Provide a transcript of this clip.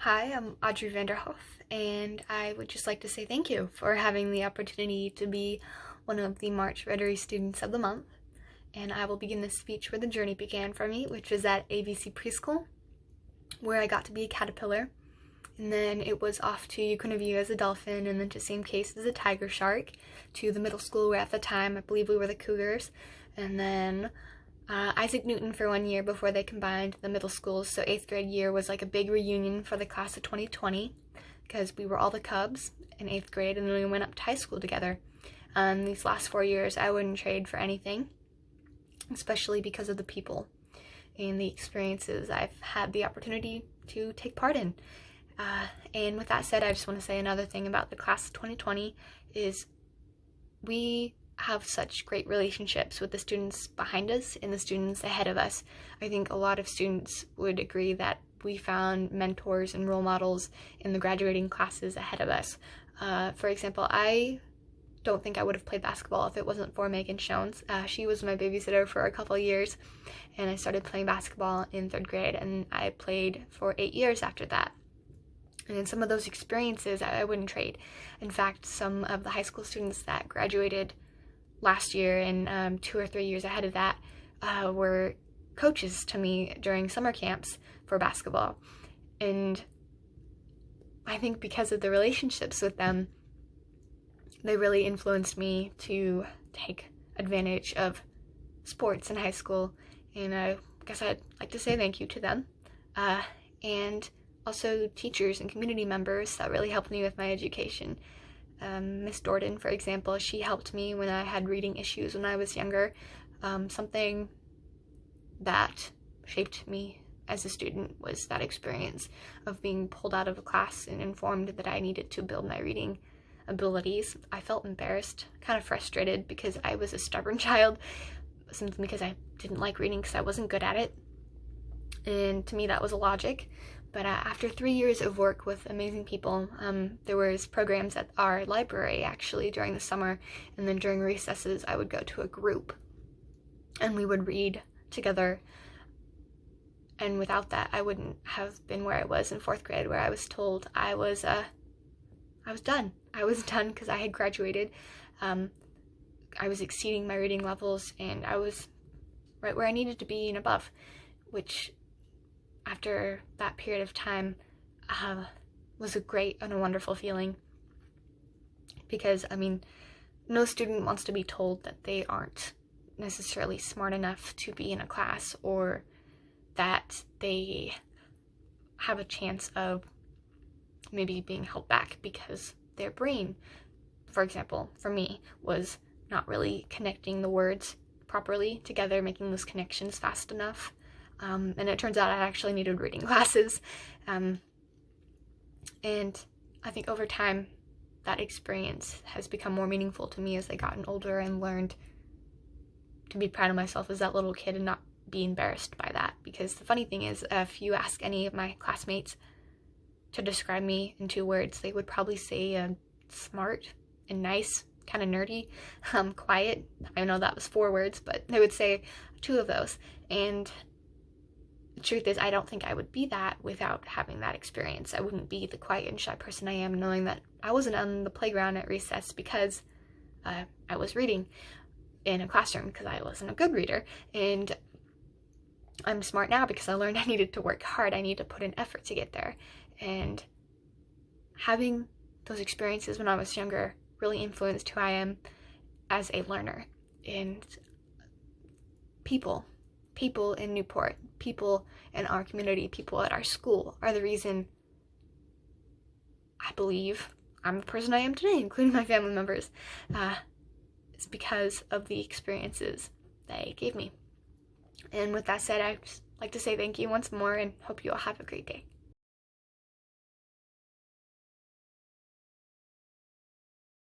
Hi, I'm Audrey Vanderhoff, and I would just like to say thank you for having the opportunity to be one of the March Rotary Students of the Month. And I will begin this speech where the journey began for me, which was at ABC Preschool, where I got to be a caterpillar. And then it was off to Yukon View as a dolphin, and then to Same Case as a tiger shark, to the middle school where at the time I believe we were the Cougars, and then Isaac Newton for 1 year before they combined the middle schools. So 8th grade year was like a big reunion for the class of 2020 because we were all the Cubs in 8th grade, and then we went up to high school together. These last 4 years I wouldn't trade for anything, especially because of the people and the experiences I've had the opportunity to take part in. And with that said, I just want to say another thing about the class of 2020 is we have such great relationships with the students behind us and the students ahead of us. I think a lot of students would agree that we found mentors and role models in the graduating classes ahead of us. For example, I don't think I would have played basketball if it wasn't for Megan Shones. She was my babysitter for a couple of years, and I started playing basketball in 3rd grade, and I played for 8 years after that. And in some of those experiences, I wouldn't trade. In fact, some of the high school students that graduated last year and 2 or 3 years ahead of that were coaches to me during summer camps for basketball. And I think because of the relationships with them, they really influenced me to take advantage of sports in high school. And I guess I'd like to say thank you to them. And also teachers and community members that really helped me with my education. Miss Dordan, for example, she helped me when I had reading issues when I was younger. Something that shaped me as a student was that experience of being pulled out of a class and informed that I needed to build my reading abilities. I felt embarrassed, kind of frustrated because I was a stubborn child, simply because I didn't like reading because I wasn't good at it. And to me that was a logic. But after 3 years of work with amazing people, there was programs at our library actually during the summer, and then during recesses I would go to a group and we would read together. And without that, I wouldn't have been where I was in 4th grade, where I was told I was done. I was done because I had graduated. I was exceeding my reading levels, and I was right where I needed to be and above, which after that period of time was a great and a wonderful feeling, because I mean, no student wants to be told that they aren't necessarily smart enough to be in a class, or that they have a chance of maybe being held back because their brain, for example, for me, was not really connecting the words properly together, making those connections fast enough. And it turns out I actually needed reading glasses. And I think over time, that experience has become more meaningful to me as I gotten older and learned to be proud of myself as that little kid and not be embarrassed by that. Because the funny thing is, if you ask any of my classmates to describe me in 2 words, they would probably say smart and nice, kind of nerdy, quiet. I know that was 4 words, but they would say 2 of those. And the truth is, I don't think I would be that without having that experience. I wouldn't be the quiet and shy person I am, knowing that I wasn't on the playground at recess because I was reading in a classroom because I wasn't a good reader. And I'm smart now because I learned I needed to work hard. I needed to put in effort to get there. And having those experiences when I was younger really influenced who I am as a learner. And people in Newport, people in our community, people at our school are the reason I believe I'm the person I am today, including my family members. It's because of the experiences they gave me. And with that said, I'd just like to say thank you once more and hope you all have a great day.